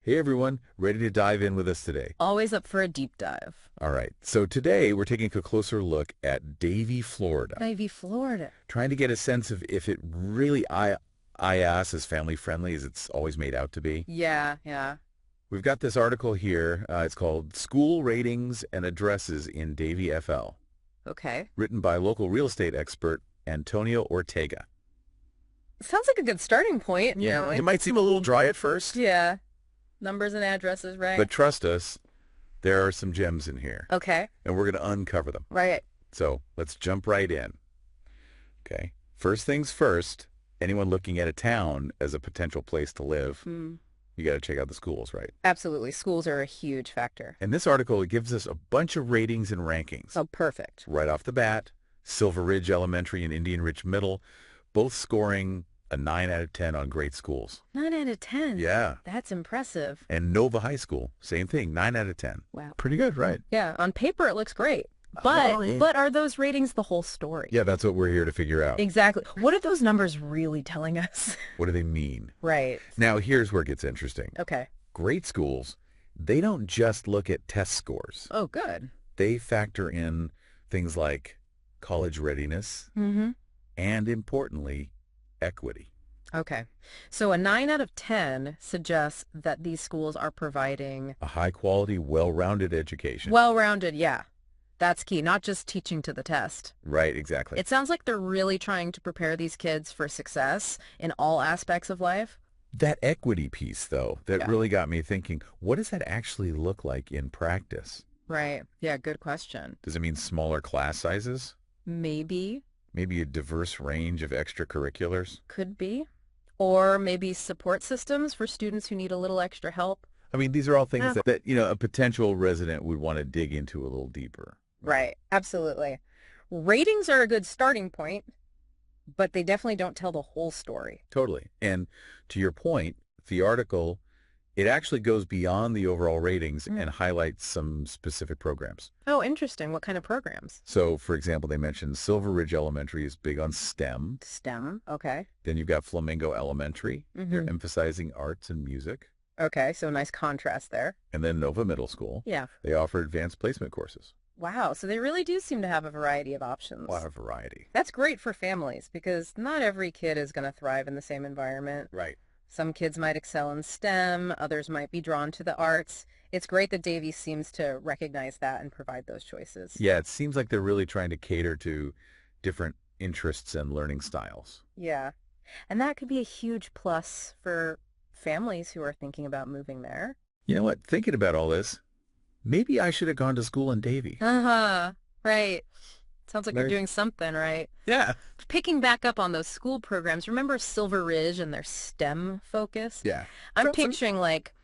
Hey everyone, ready to dive in with us today? Always up for a deep dive. All right, so today we're taking a closer look at Davie, Florida, Davie, Florida. trying to get a sense of if it really I as family friendly as it's always made out to be. Yeah. We've got this article here. It's called School Ratings and Addresses in Davie FL, Okay. written by local real estate expert Antonio Ortega. Sounds like a good starting point. Yeah, it might seem a little dry at first, Yeah. Numbers and addresses, right? but trust us, there are some gems in here, Okay. and we're going to uncover them. Right. So let's jump right in. Okay. First things first, anyone looking at a town as a potential place to live, you got to check out the schools, right? Absolutely. Schools are a huge factor. And this article, it gives us a bunch of ratings and rankings. Oh, perfect. Right off the bat, Silver Ridge Elementary and Indian Ridge Middle, both scoring a 9 out of 10 on great schools. 9 out of 10. Yeah. That's impressive. And Nova High School, same thing, 9 out of 10. Wow. Pretty good, right? Yeah. On paper, it looks great. But are those ratings the whole story? Yeah, that's what we're here to figure out. Exactly. What are those numbers really telling us? What do they mean? Right. Now, here's where it gets interesting. Okay. Great schools, they don't just look at test scores. Oh, good. They factor in things like college readiness and, importantly, equity. Okay. So a 9 out of 10 suggests that these schools are providing A high-quality, well-rounded education. well-rounded, yeah. That's key, not just teaching to the test. Right, exactly. It sounds like they're really trying to prepare these kids for success in all aspects of life. That equity piece, though, that Yeah. really got me thinking, what does that actually look like in practice? Right. Yeah, good question. Does it mean smaller class sizes? Maybe, Maybe a diverse range of extracurriculars? could be. Or maybe support systems for students who need a little extra help. I mean, these are all things Yeah. that a potential resident would want to dig into a little deeper. Right. Absolutely. Ratings are a good starting point, but they definitely don't tell the whole story. Totally. And to your point, the article, it actually goes beyond the overall ratings and highlights some specific programs. Oh, interesting. What kind of programs? So, for example, they mentioned Silver Ridge Elementary is big on STEM. STEM. Okay. Then you've got Flamingo Elementary. They're Mhm. emphasizing arts and music. Okay, so nice contrast there. And then Nova Middle School. Yeah. They offer advanced placement courses. Wow, so they really do seem to have a variety of options. A lot of variety. That's great for families because not every kid is going to thrive in the same environment. Right. Some kids might excel in STEM, others might be drawn to the arts. It's great that Davie seems to recognize that and provide those choices. Yeah, it seems like they're really trying to cater to different interests and learning styles. Yeah. And that could be a huge plus for families who are thinking about moving there. You know what? Thinking about all this, maybe I should have gone to school in Davie. Uh-huh. Right. Sounds like you're Very- doing something right. Yeah. Picking back up on those school programs, remember Silver Ridge and their STEM focus? Yeah. I'm picturing like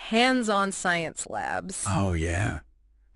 hands-on science labs, Oh, yeah.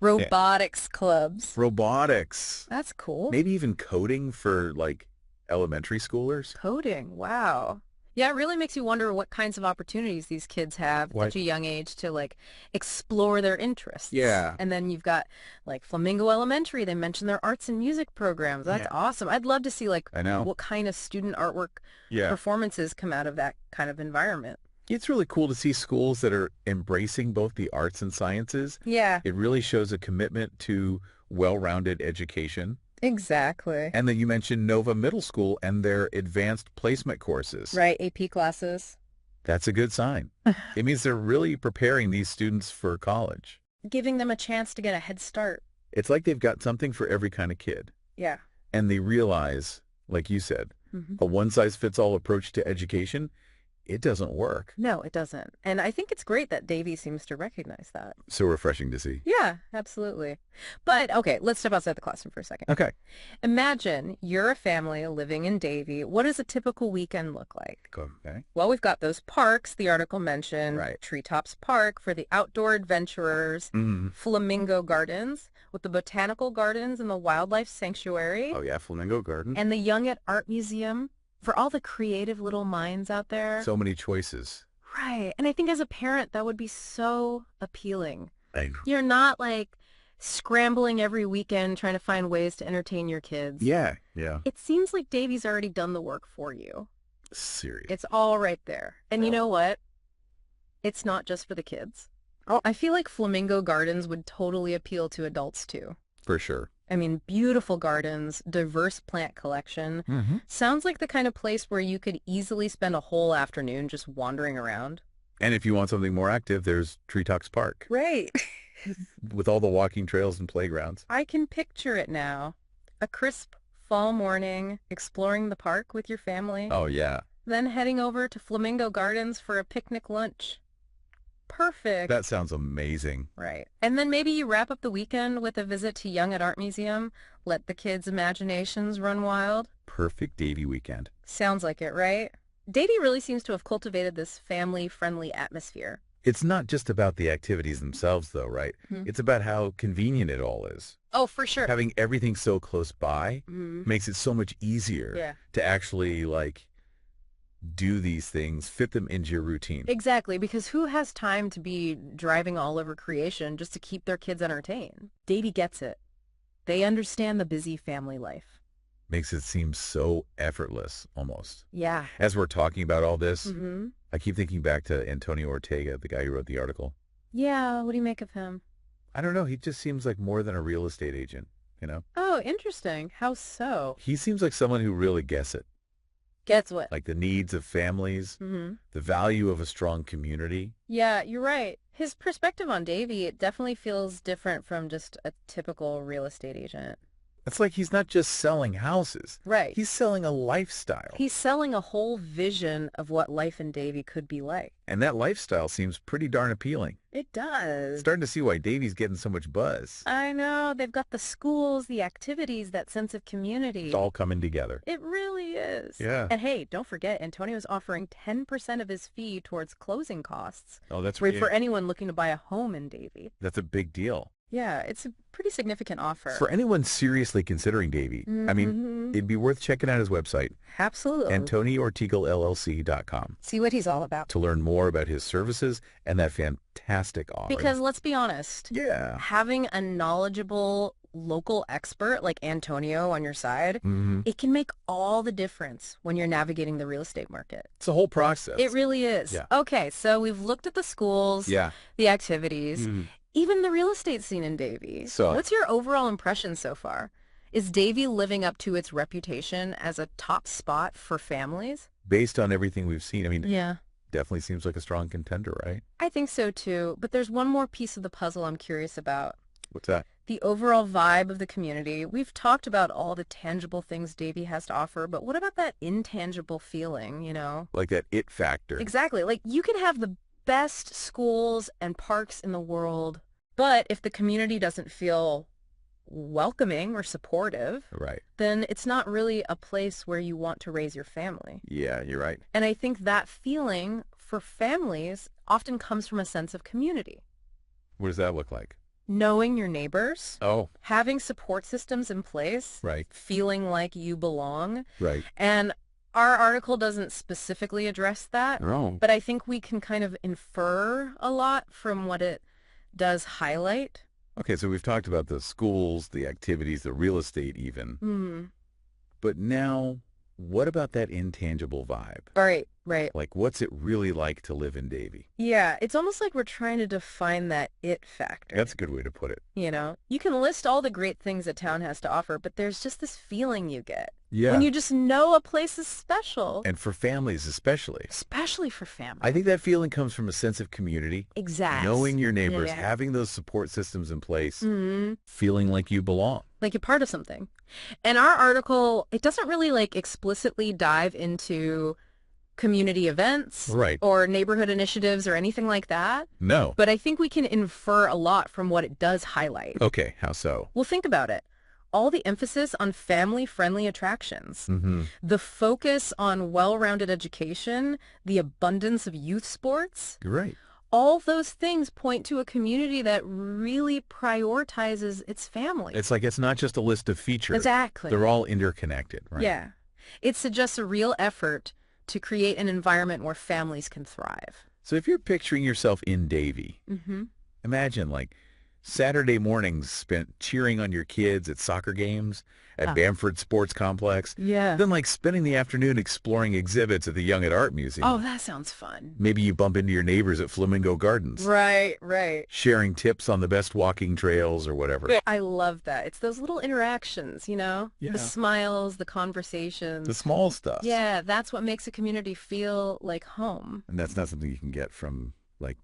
robotics clubs. Robotics. That's cool. Maybe even coding for like elementary schoolers. Coding. Wow. Yeah, it really makes you wonder what kinds of opportunities these kids have at What- such a young age to like explore their interests. Yeah. And then you've got like Flamingo Elementary. They mentioned their arts and music programs. That's Yeah. awesome. I'd love to see like I know. what kind of student artwork Yeah. performances come out of that kind of environment. It's really cool to see schools that are embracing both the arts and sciences. Yeah, It really shows a commitment to well-rounded education. exactly. And then you mentioned Nova Middle School and their advanced placement courses. Right, AP classes. That's a good sign. It means they're really preparing these students for college. Giving them a chance to get a head start. It's like they've got something for every kind of kid. Yeah. And they realize, like you said, a one-size-fits-all approach to education, it doesn't work. No, it doesn't. And I think it's great that Davie seems to recognize that. So refreshing to see. Yeah, absolutely. But okay, let's step outside the classroom for a second. Okay. Imagine you're a family living in Davie. What does a typical weekend look like? Okay. Well, we've got those parks the article mentioned, Right. Treetops Park for the outdoor adventurers, Flamingo Gardens with the botanical gardens and the wildlife sanctuary, Oh, yeah, Flamingo Garden. and the Young at Art Museum for all the creative little minds out there. So many choices. Right. And I think as a parent, that would be so appealing. I, You're not like scrambling every weekend trying to find ways to entertain your kids. yeah. It seems like Davie's already done the work for you. Serious. It's all right there. And you know what? It's not just for the kids. Oh, I feel like Flamingo Gardens would totally appeal to adults too. For sure. I mean, beautiful gardens, diverse plant collection. Mm-hmm. Sounds like the kind of place where you could easily spend a whole afternoon just wandering around. And if you want something more active, there's Tree Talks Park Right. with all the walking trails and playgrounds. I can picture it now. A crisp fall morning, exploring the park with your family, Oh, yeah. then heading over to Flamingo Gardens for a picnic lunch. Perfect. That sounds amazing. Right. And then maybe you wrap up the weekend with a visit to Young at Art Museum, let the kids' imaginations run wild. Perfect Davie weekend. Sounds like it, right? Davie really seems to have cultivated this family-friendly atmosphere. It's not just about the activities themselves, though, right? Hmm. It's about how convenient it all is. Oh, for sure. Having everything so close by Mhm. makes it so much easier Yeah. to actually, like, do these things, fit them into your routine. Exactly, because who has time to be driving all over creation just to keep their kids entertained? Davie gets it. They understand the busy family life. Makes it seem so effortless, almost. Yeah. As we're talking about all this, Mm-hmm. I keep thinking back to Antonio Ortega, the guy who wrote the article. Yeah, what do you make of him? I don't know, he just seems like more than a real estate agent, Oh, interesting. How so? He seems like someone who really gets it, Gets what? like the needs of families, Mm-hmm. the value of a strong community. Yeah, you're right. His perspective on Davie, it definitely feels different from just a typical real estate agent. It's like he's not just selling houses. Right. He's selling a lifestyle. He's selling a whole vision of what life in Davie could be like. And that lifestyle seems pretty darn appealing. It does. Starting to see why Davie's getting so much buzz. I know. They've got the schools, the activities, that sense of community. It's all coming together. It really is. Yeah. And hey, don't forget, Antonio's offering 10% of his fee towards closing costs. Oh, that's Right, for anyone looking to buy a home in Davie. That's a big deal. Yeah, it's a pretty significant offer. For anyone seriously considering Davie, I mean, it'd be worth checking out his website, Absolutely. AntonioOrtega'LLC.com, See what he's all about. to learn more about his services and that fantastic offer. Because let's be honest, yeah. having a knowledgeable local expert like Antonio on your side, Mm-hmm. it can make all the difference when you're navigating the real estate market. It's a whole process. It really is. Yeah. Okay, so we've looked at the schools, Yeah. the activities, Mhm. even the real estate scene in Davie. So- what's your overall impression so far? Is Davie living up to its reputation as a top spot for families? Based on everything we've seen, I mean, Yeah. definitely seems like a strong contender, right? I think so too, but there's one more piece of the puzzle I'm curious about. What's that? The overall vibe of the community. We've talked about all the tangible things Davie has to offer, but what about that intangible feeling, you know? Like that it factor. Exactly. Like you can have the best schools and parks in the world, but if the community doesn't feel welcoming or supportive, Right. then it's not really a place where you want to raise your family. Yeah, you're right. And I think that feeling for families often comes from a sense of community. What does that look like? Knowing your neighbors, Oh, having support systems in place, right, feeling like you belong. right. And our article doesn't specifically address that, Oh. but I think we can kind of infer a lot from what it does highlight. Okay, so we've talked about the schools, the activities, the real estate even. Hmm. But now, what about that intangible vibe? Right, right. Like, what's it really like to live in Davie? Yeah, it's almost like we're trying to define that it factor. That's a good way to put it. You know, you can list all the great things a town has to offer, but there's just this feeling you get Yeah. when you just know a place is special, And for families especially. especially for family. I think that feeling comes from a sense of community. Exactly. Knowing your neighbors, Yeah. having those support systems in place, Mhm. feeling like you belong. Like you're part of something. And our article, it doesn't really like explicitly dive into community events Right. or neighborhood initiatives or anything like that. No. But I think we can infer a lot from what it does highlight. Okay, how so? Well, think about it. All the emphasis on family-friendly attractions, Mm-hmm. the focus on well-rounded education, the abundance of youth sports, You're right. all those things point to a community that really prioritizes its family. It's like it's not just a list of features. Exactly. They're all interconnected, right? Yeah. It suggests a real effort to create an environment where families can thrive. So if you're picturing yourself in Davie, Mm-hmm. imagine like Saturday mornings spent cheering on your kids at soccer games at Bamford Sports Complex. Yeah. Then like spending the afternoon exploring exhibits at the Young at Art Museum. Oh, that sounds fun. Maybe you bump into your neighbors at Flamingo Gardens. Right, right. Sharing tips on the best walking trails or whatever. I love that. It's those little interactions, you know? Yeah. The smiles, the conversations. The small stuff. Yeah, that's what makes a community feel like home. And that's not something you can get from, like,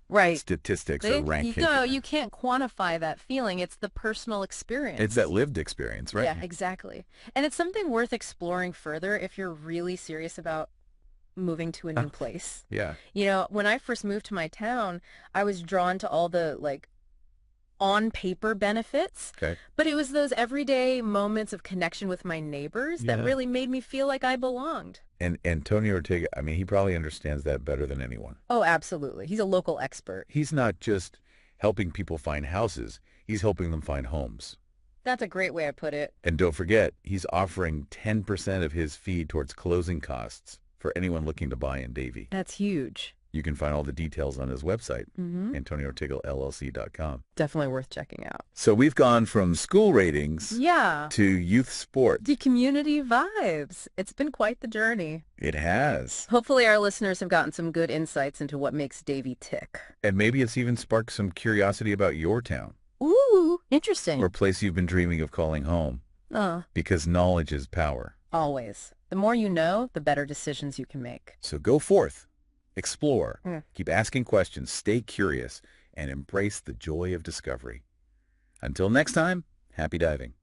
Right. statistics or ranking. No, you can't quantify that feeling. It's the personal experience. It's that lived experience, right? Yeah, exactly. And it's something worth exploring further if you're really serious about moving to a new place. Yeah. When I first moved to my town, I was drawn to all the, like, on paper benefits, Okay. but it was those everyday moments of connection with my neighbors that really made me feel like I belonged. And Antonio Ortega, I mean, he probably understands that better than anyone. Oh, absolutely. He's a local expert. He's not just helping people find houses. He's helping them find homes. That's a great way to put it. And don't forget, he's offering 10% of his fee towards closing costs for anyone looking to buy in Davie. That's huge. You can find all the details on his website, AntonioOrtegaLLC.com. Definitely worth checking out. So we've gone from school ratings to youth sports. The community vibes. It's been quite the journey. It has. Hopefully our listeners have gotten some good insights into what makes Davie tick. And maybe it's even sparked some curiosity about your town. Ooh, interesting. Or place you've been dreaming of calling home. Because knowledge is power. Always. The more you know, the better decisions you can make. So go forth. Explore, keep asking questions, stay curious, and embrace the joy of discovery. Until next time, happy diving.